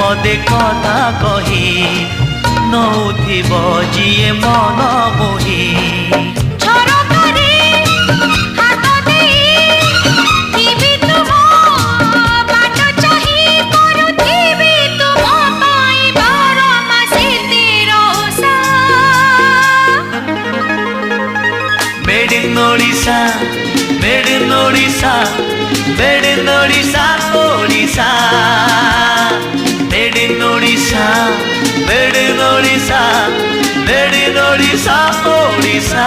पदे कथा कही नौथिब जिए मन मोही Made in Odisha, made in Odisha, made in Odisha, Odisha. Made in Odisha, made in Odisha, made in Odisha, Odisha.